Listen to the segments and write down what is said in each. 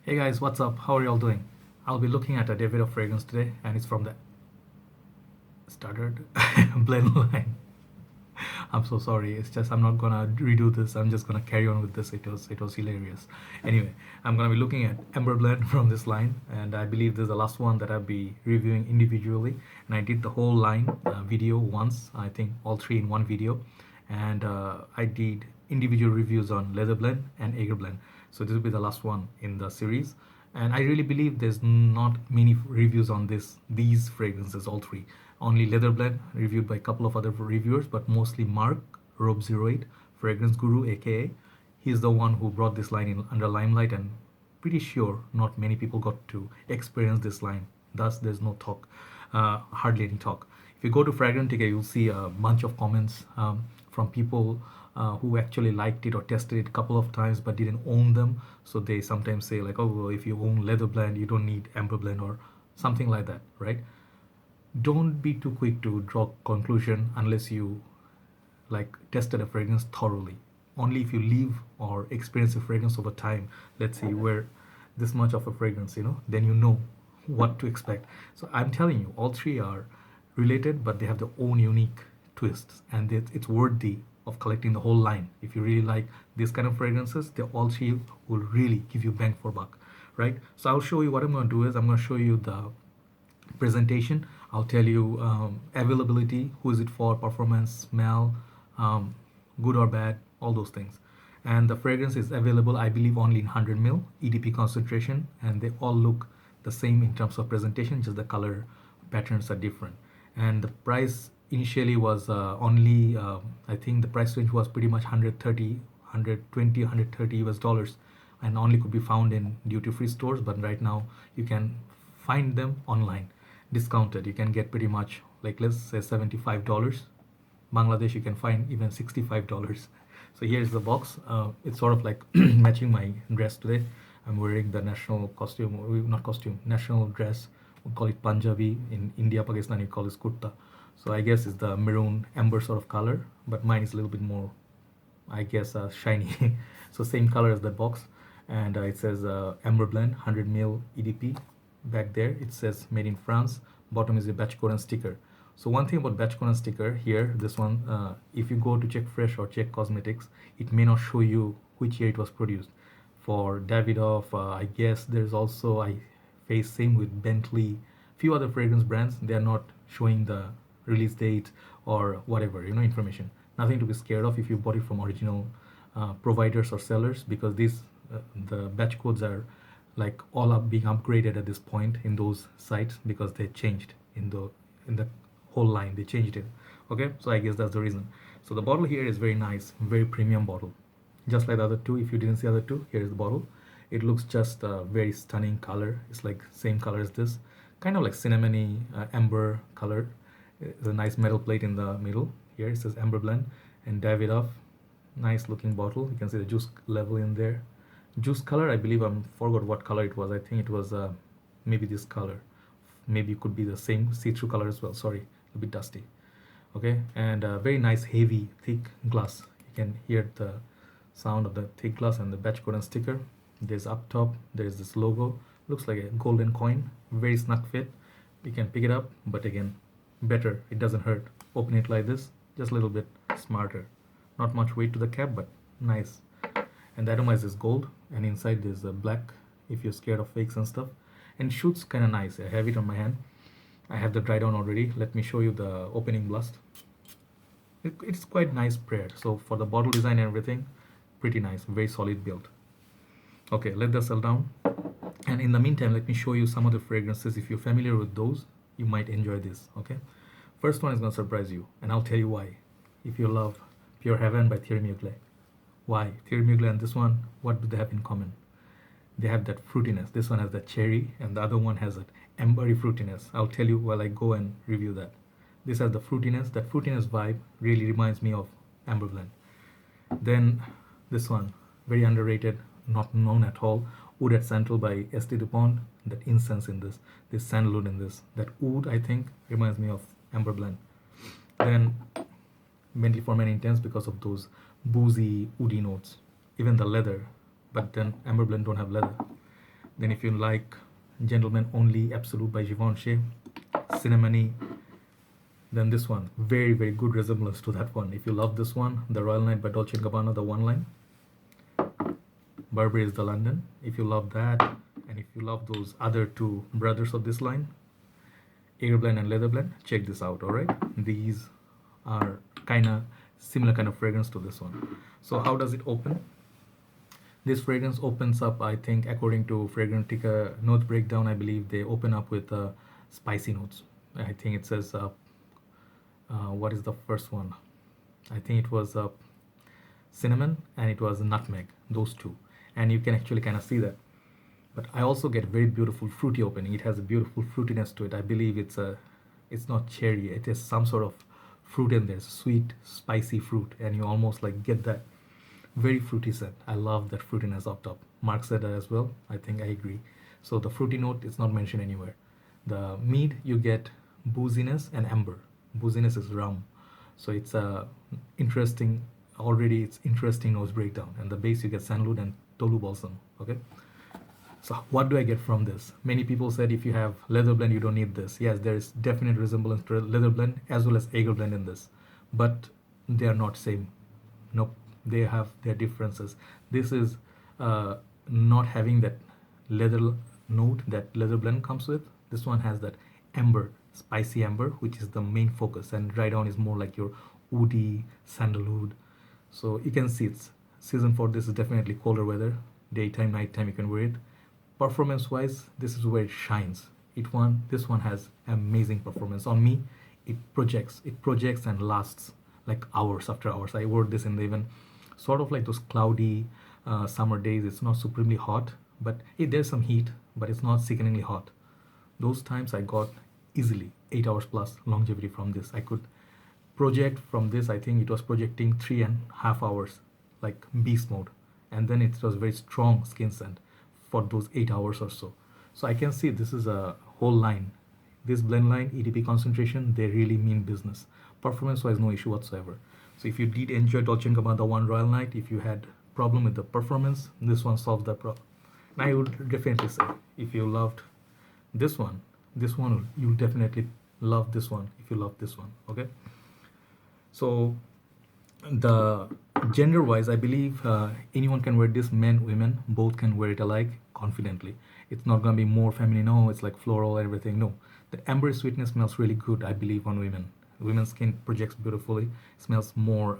Hey guys, what's up? How are y'all doing? I'll be looking at a Davidoff fragrance today, and it's from the Stuttered blend line. I'm so sorry. It's just I'm not gonna redo this. I'm just gonna carry on with this. It was hilarious. Anyway, I'm gonna be looking at Amber Blend from this line, and I believe this is the last one that I'll be reviewing individually. And I did the whole line video once. I think all three in one video, and I did individual reviews on Leather Blend and Ager Blend. So this will be the last one in the series. And I really believe there's not many reviews on these fragrances, all three. Only Leather Blend reviewed by a couple of other reviewers, but mostly Mark Robe08, fragrance guru, aka he's the one who brought this line in under limelight, and pretty sure not many people got to experience this line. Thus, there's no talk, hardly any talk. If you go to Fragrantica, you'll see a bunch of comments from people who actually liked it or tested it a couple of times but didn't own them. So they sometimes say like, oh, well, if you own Leather Blend, you don't need Amber Blend or something like that, right? Don't be too quick to draw conclusion unless you like tested a fragrance thoroughly. Only if you live or experience a fragrance over time, let's say you wear this much of a fragrance, then you know what to expect. So I'm telling you, all three are related, but they have their own unique twists, and it's worthy of collecting the whole line. If you really like this kind of fragrances, they all three will really give you bang for buck, right? So I'll show you what I'm going to do is I'm going to show you the presentation. I'll tell you availability, who is it for, performance, smell, good or bad, all those things. And the fragrance is available, I believe, only in 100 ml EDP concentration, and they all look the same in terms of presentation, just the color patterns are different. And the price initially was only, I think the price range was pretty much 130, 120, 130 US dollars, and only could be found in duty-free stores. But right now you can find them online discounted. You can get pretty much, like, let's say $75. Bangladesh you can find even $65. So here's the box. It's sort of like matching my dress today. I'm wearing the national costume, or not costume, national dress. We call it Punjabi. In India, Pakistan, you call it kurta. So I guess it's the maroon amber sort of color, but mine is a little bit more, I guess, shiny. So same color as the box, and it says Amber Blend 100 ml EDP. Back there it says made in France. Bottom is a batch code and sticker. So one thing about batch code and sticker here, this one, if you go to check Fresh or check Cosmetics, it may not show you which year it was produced. For Davidoff, I guess there's also, I face same with Bentley, few other fragrance brands, they are not showing the release date or whatever, information. Nothing to be scared of if you bought it from original providers or sellers, because these the batch codes are like all up being upgraded at this point in those sites, because they changed in the whole line, they changed it. Okay, so I guess that's the reason. So the bottle here is very nice, very premium bottle, just like the other two. If you didn't see the other two, here's the bottle. It looks just a very stunning color. It's like same color as this, kind of like cinnamony amber color. There's a nice metal plate in the middle. Here it says Amber Blend and Davidoff. Nice looking bottle. You can see the juice level in there. Juice color, I believe, I forgot what color it was. I think it was maybe this color. Maybe it could be the same see-through color as well. Sorry, a bit dusty. Okay, and very nice, heavy, thick glass. You can hear the sound of the thick glass and the batch code and sticker. There's up top, there's this logo. Looks like a golden coin. Very snug fit. You can pick it up, but again, better, it doesn't hurt. Open it like this, just a little bit smarter. Not much weight to the cap, but nice. And the atomizer is gold, and inside there's a black if you're scared of fakes and stuff. And shoots kind of nice. I have it on my hand. I have the dry down already. Let me show you the opening blast. It's quite nice prayer. So for the bottle design and everything, pretty nice, very solid build. Okay, let that settle down. And in the meantime, let me show you some of the fragrances. If you're familiar with those, you might enjoy this. Okay, first one is going to surprise you, and I'll tell you why. If you love Pure Heaven by Thierry Mugler. Why? Thierry Mugler and this one, what do they have in common? They have that fruitiness. This one has the cherry, and the other one has that ambery fruitiness. I'll tell you while I go and review that. This has the fruitiness. That fruitiness vibe really reminds me of Amber Blend. Then this one, very underrated, not known at all. Oud et Santal by St. Dupont. That incense in this sandalwood in this. That oud, I think, reminds me of Amber Blend. Then Bentley for Men Intense, because of those boozy, woody notes. Even the leather, but then Amber Blend don't have leather. Then if you like Gentleman Only Absolute by Givenchy, Cinnamony, then this one, very very good resemblance to that one. If you love this one, the Royal Night by Dolce & Gabbana, the one line, Burberry is the London. If you love that, and if you love those other two brothers of this line, Air Blend and Leather Blend, check this out. All right, these are kind of similar kind of fragrance to this one. So how does it open? This fragrance opens up, I think, according to Fragrantica note breakdown, I believe they open up with spicy notes. I think it says, what is the first one? I think it was cinnamon and it was nutmeg, those two. And you can actually kind of see that. But I also get very beautiful fruity opening. It has a beautiful fruitiness to it. I believe it's not cherry. It is some sort of fruit in there, sweet, spicy fruit, and you almost like get that very fruity scent. I love that fruitiness up top. Mark said that as well. I think I agree. So the fruity note is not mentioned anywhere. The mead, you get booziness and amber. Booziness is rum. So it's interesting. Already it's interesting nose breakdown. And the base, you get sandalwood and tolu balsam. Okay. So what do I get from this? Many people said if you have leather blend, you don't need this. Yes, there is definite resemblance to leather blend as well as Agar blend in this, but they are not same. Nope, they have their differences. This is not having that leather note that leather blend comes with. This one has that amber, spicy amber, which is the main focus, and dry down is more like your woody sandalwood. So you can see it's season for this is definitely colder weather, daytime, nighttime you can wear it. Performance wise, this is where it shines. This one has amazing performance on me. It projects and lasts like hours after hours. I wore this in the even sort of like those cloudy summer days. It's not supremely hot, but there's some heat, but it's not sickeningly hot. Those times I got easily 8 hours plus longevity from this. I could project from this. I think it was projecting 3.5 hours like beast mode, and then it was very strong skin scent for those 8 hours or so. So I can see this is a whole line. This blend line, EDP concentration, they really mean business. Performance wise, no issue whatsoever. So if you did enjoy Dolce & Gabbana One Royal Night, if you had problem with the performance, this one solves that problem. And I would definitely say if you loved this one, you'll definitely love this one if you love this one. Okay. So the gender wise, I believe anyone can wear this. Men, women, both can wear it alike confidently. It's not gonna be more feminine. No, it's like floral everything. No, the amber sweetness smells really good, I believe, on women. Women's skin projects beautifully, smells more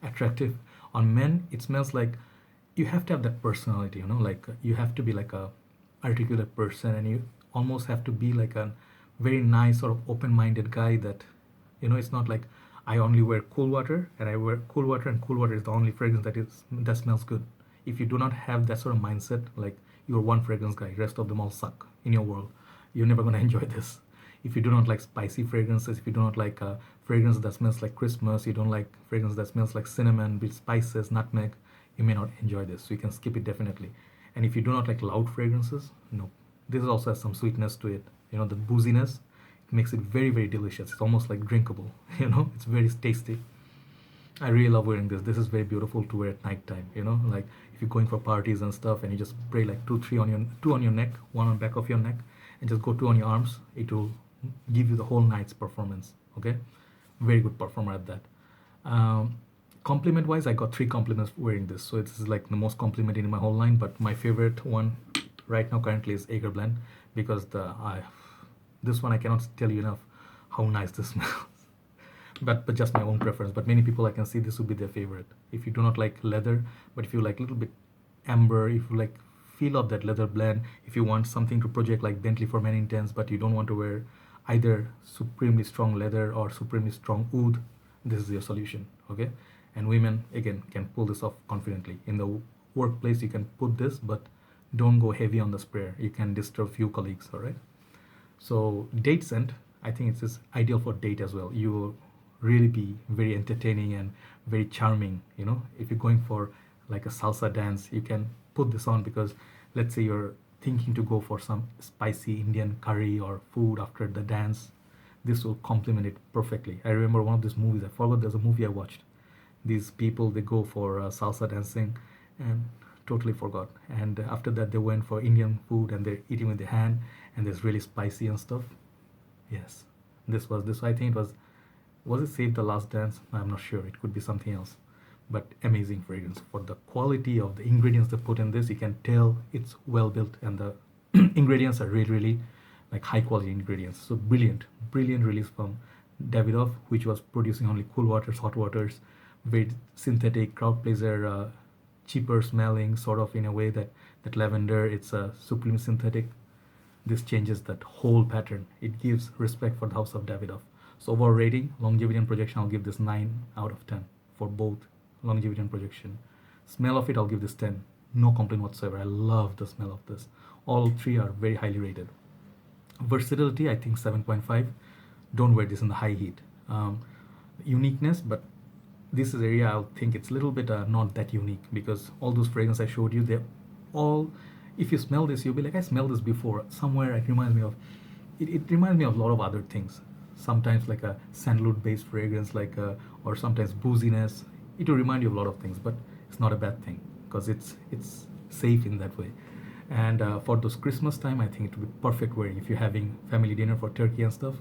attractive. On men, it smells like you have to have that personality, like you have to be like a articulate person, and you almost have to be like a very nice sort of open-minded guy that it's not like I only wear cool water and I wear cool water, and cool water is the only fragrance that smells good. If you do not have that sort of mindset, like you're one fragrance guy, rest of them all suck in your world, you're never gonna enjoy this. If you do not like spicy fragrances, if you do not like fragrance that smells like Christmas, you don't like fragrance that smells like cinnamon with spices, nutmeg, you may not enjoy this. So you can skip it definitely. And if you do not like loud fragrances, no. This also has some sweetness to it. The booziness makes it very very delicious. It's almost like drinkable. It's very tasty. I really love wearing this. This is very beautiful to wear at night time. Like if you're going for parties and stuff, and you just spray like two on your neck, one on back of your neck, and just go two on your arms. It will give you the whole night's performance. Okay, very good performer at that. Compliment wise, I got 3 compliments wearing this, so it's like the most complimented in my whole line. But my favorite one right now currently is Agar Blend, because this one I cannot tell you enough how nice this smells. But just my own preference. But many people, I can see this would be their favorite. If you do not like leather, but if you like a little bit amber, if you like feel of that leather blend, if you want something to project like Bentley for Men Intense, but you don't want to wear either supremely strong leather or supremely strong oud, this is your solution. Okay. And women again can pull this off confidently. In the workplace you can put this, but don't go heavy on the sprayer. You can disturb few colleagues. All right. So date scent, I think it's just ideal for date as well. You will really be very entertaining and very charming. If you're going for like a salsa dance, you can put this on, because let's say you're thinking to go for some spicy Indian curry or food after the dance, this will complement it perfectly. I remember one of these movies, I forgot, there's a movie I watched. These people, they go for salsa dancing, and totally forgot. And after that, they went for Indian food and they're eating with their hand, and it's really spicy and stuff. Yes, this was this. I think it was it Save the Last Dance? I'm not sure. It could be something else. But amazing fragrance. For the quality of the ingredients they put in this, you can tell it's well built, and the ingredients are really, really like high quality ingredients. So brilliant, brilliant release from Davidoff, which was producing only cool waters, hot waters, very synthetic, crowd pleaser, cheaper smelling, sort of in a way that lavender, it's a supreme synthetic. This changes that whole pattern. It gives respect for the house of Davidoff. So overall rating, longevity and projection, I'll give this 9 out of 10 for both longevity and projection. Smell of it, I'll give this 10. No complaint whatsoever. I love the smell of this. All three are very highly rated. Versatility, I think 7.5. Don't wear this in the high heat. Uniqueness, but this is area I'll think it's a little bit not that unique, because all those fragrances I showed you, they're all, if you smell this, you'll be like, I smelled this before somewhere. It reminds me of it reminds me of a lot of other things. Sometimes like a sandalwood based fragrance, like or sometimes booziness. It will remind you of a lot of things, but it's not a bad thing because it's safe in that way. And for those Christmas time, I think it would be perfect wearing. If you're having family dinner for turkey and stuff,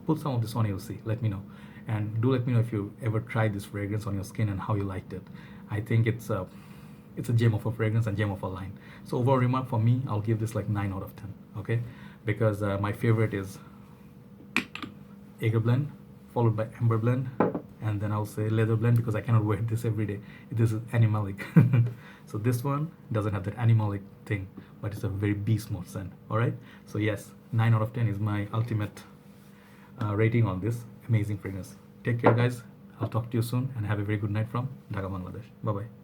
put some of this on, you'll see. Let me know. And do let me know if you ever tried this fragrance on your skin and how you liked it. I think it's a gem of a fragrance and gem of a line. So overall remark for me, I'll give this like 9 out of 10. Okay, because my favorite is Acre Blend, followed by Amber Blend, and then I'll say Leather Blend because I cannot wear this every day. This is animalic. So this one doesn't have that animalic thing, but it's a very beast mode scent. All right. So yes, 9 out of 10 is my ultimate rating on this amazing fragrance. Take care, guys. I'll talk to you soon, and have a very good night from Dhaka, Bangladesh. Bye bye.